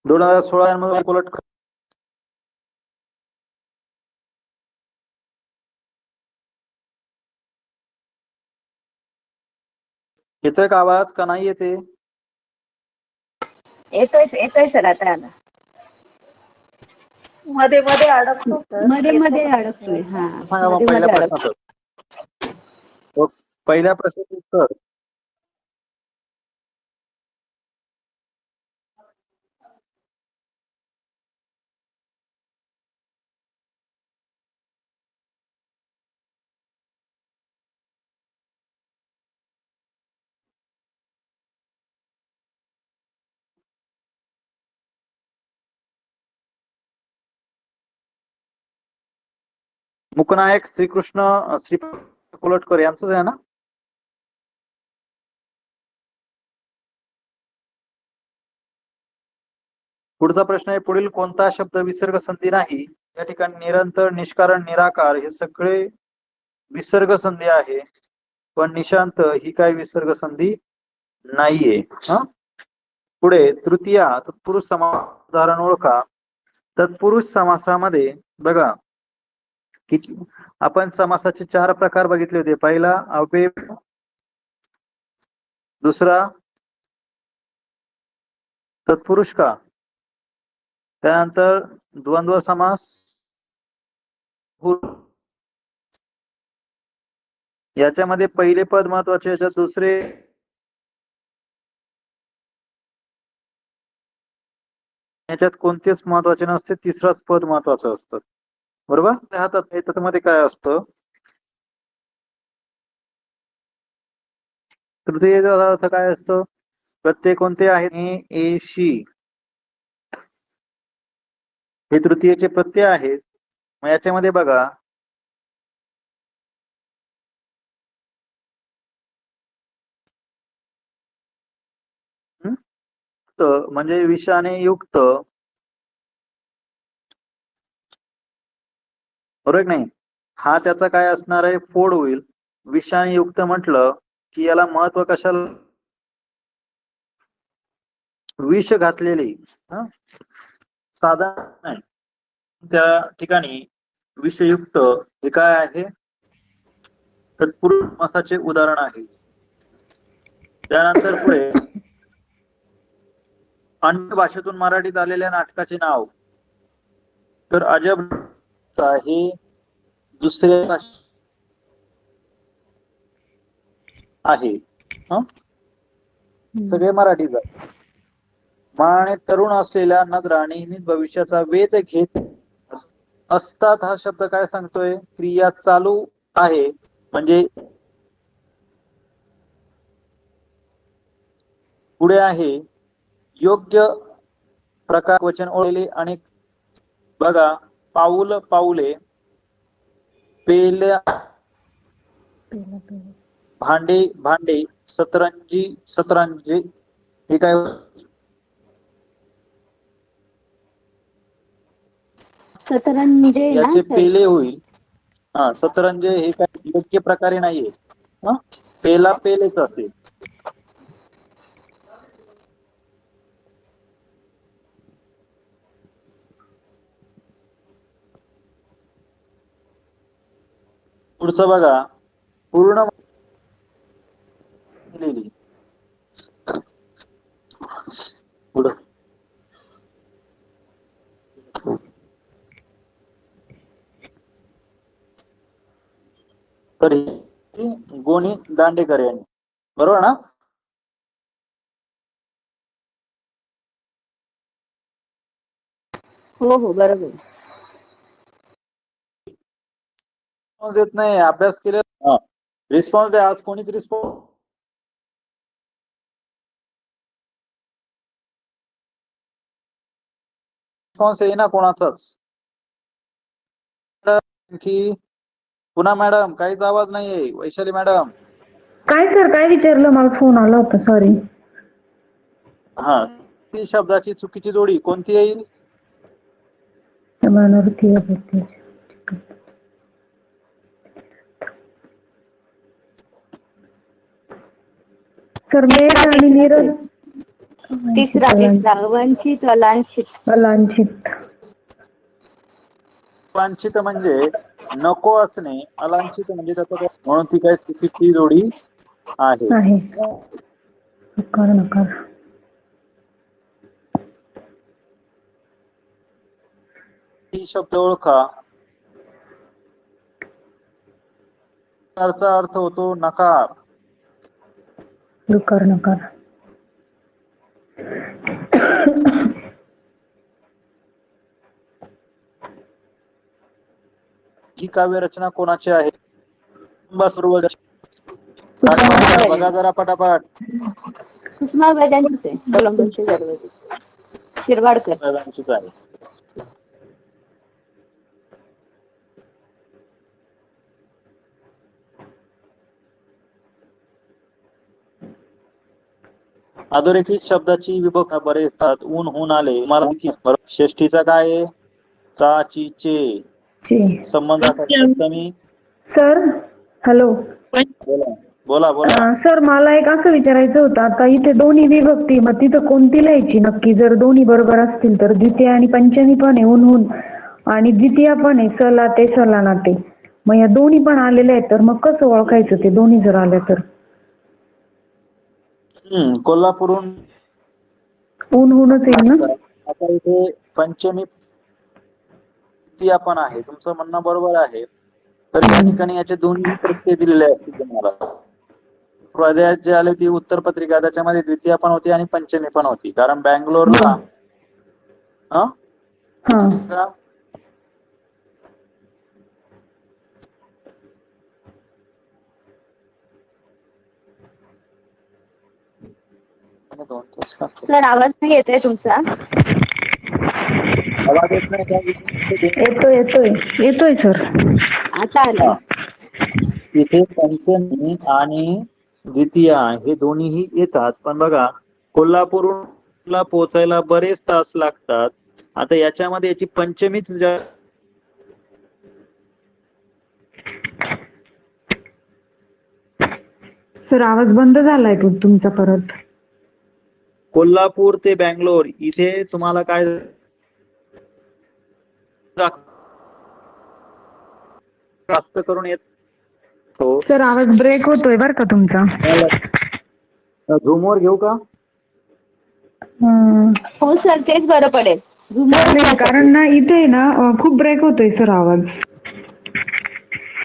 2016 मध्ये उलट येतोय का आवाज का नाही येते? येतोय सर. आता आला. मध्ये मध्ये अडकतो सर. मध्ये अडकतोय. हा, सांगा मग मध्ये पहिल्या अडकतोय. प्रश्नाचं. पहिल्या प्रश्नाचं उत्तर. मुकनायक श्रीकृष्ण श्रीपाद कोलटकर यांचंच आहे ना? पुढचा प्रश्न आहे, पुढील कोणता शब्द विसर्ग संधी नाही? या ठिकाणी निरंतर, निष्कारण, निराकार हे सगळे विसर्ग संधी आहे, पण निशांत ही काय विसर्ग संधी नाहीये. पुढे तृतीया तत्पुरुष समास उदाहरण ओळखा. तत्पुरुष समासामध्ये बघा किती आपण समासाचे 4 प्रकार बघितले होते. पहिला अव्यय, दुसरा तत्पुरुष का, त्यानंतर द्वंद्व समास, याच्यामध्ये पहिले पद महत्वाचे, याच्यात दुसरे, याच्यात कोणतेच महत्वाचे नसते, तिसराच पद महत्वाचं असतं. बरोबर? हातात त्याच्यामध्ये काय असतं, तृतीयेचा अर्थ काय असतो? प्रत्यय कोणते आहेत? एशी हे तृतीयेचे प्रत्यय आहेत. मग याच्यामध्ये बघा म्हणजे विषाने युक्त, बरोबर नाही? हा त्याचा काय असणार आहे? फोड होईल. विषाने युक्त म्हटलं की याला महत्व कशाला? विष घातलेले, साधारण नाही, त्या ठिकाणी विषयुक्त हे काय आहे? तत्पुरुष समासाचे उदाहरण आहे. त्यानंतर पुढे अन्य भाषेतून मराठीत आलेल्या नाटकाचे नाव. तर अजब हे दुसऱ्या आहे, सगळे मराठीच आहे. माने तरुण असलेल्या नजरा नेहमीच भविष्याचा वेध घेत असतात. हा शब्द काय सांगतोय? क्रिया चालू आहे, म्हणजे पुढे आहे योग्य प्रकार वचन ओळखले अनेक. बघा, पाऊल पाऊले, पेल्या भांडे भांडे, सतरंजी सतरंजी, हे काय? सतरंजे याचे पेले होईल. सतरंजे हे काय योग्य प्रकारे नाहीये. पेला पेलेच असेल. पुढचं बघा, पूर्ण पुढं तर गोनी दांडेकर यांनी, बरोबर ना? हो हो, बरोबर. देत नाही, अभ्यास केले. रिस्पॉन्स द्या. आज कोणीच रिस्पॉन्स येईना कोणाचाच. की पुन्हा मॅडम काहीच आवाज नाहीये. वैशाली मॅडम. काय सर, काय विचारलं? मला फोन आला होता, सॉरी. ती शब्दाची चुकीची जोडी कोणती येईल? सर, मेघ आणि नीरज. तिसरा वंचित अलांछित. अलांछित. अलांछित म्हणजे नको असणे, अलांछित म्हणजे त्याचं काय, म्हणून ती काय चुकीची जोडी आहे. आहे. नकार नकार. ही शब्द ओळखा. चा अर्थ होतो नकार. नकार नकार. ही काव्य रचना कोणाची आहे? बघा जरा पटापट. कुसुमाबाई त्यांचीच आहे. कोलंबसचे दरवाजे. शिरवाडकर. दादांचीच आहे. अधोरेखित शब्दाची विभक्ती बरे असतात. ऊन होऊन आले. मला षष्टीचा काय आहे? चा ची चे संबंधासाठी. Sir hello. बोला बोला बोला. सर मला एक असं विचारायचं होतं, आता इथे दोन्ही विभक्ती, मग तिथं कोणती लिहायची नक्की? जर दोन्ही बरोबर असतील तर द्वितीय आणि पंचमी पण आहे ऊन आणि द्वितीय पण आहे सला ते सला ना ते. मग या दोन्ही पण आलेले आहेत तर मग कसं ओळखायचं ते दोन्ही जर आल्या तर? कोल्हापूरहून ऊन होऊनच येईल ना. आता इथे पंचमी द्वितीय पण आहे. तुमचं म्हणणं बरोबर आहे. तर या ठिकाणी याचे दोन्ही प्रत्यय दिलेले असतील तुम्हाला. पर्यायात जे आले ती उत्तर पत्रिका, त्याच्यामध्ये द्वितीय पण होती आणि पंचमी पण होती. कारण बँगलोरला सर आवाज नाही येतोय तुमचा. आवाज येत नाही का? येतोय सर. आता आला. इथे पंचमी आणि द्वितीय हे दोन्हीही येतात. पण बघा कोल्हापूरला पोहोचायला बरेच तास लागतात. आता याच्यामध्ये याची पंचमीच सर आवाज बंद झालाय तुमचा परत. कोल्हापूर ते बँगलोर इथे तुम्हाला काय जास्त करून येतो. सर आवाज ब्रेक होतोय बरं का तुमचा. झूमवर घेऊ का? हो सर तेच बरं पडेल. कारण ना इथे ना खूप ब्रेक होतोय सर आवाज.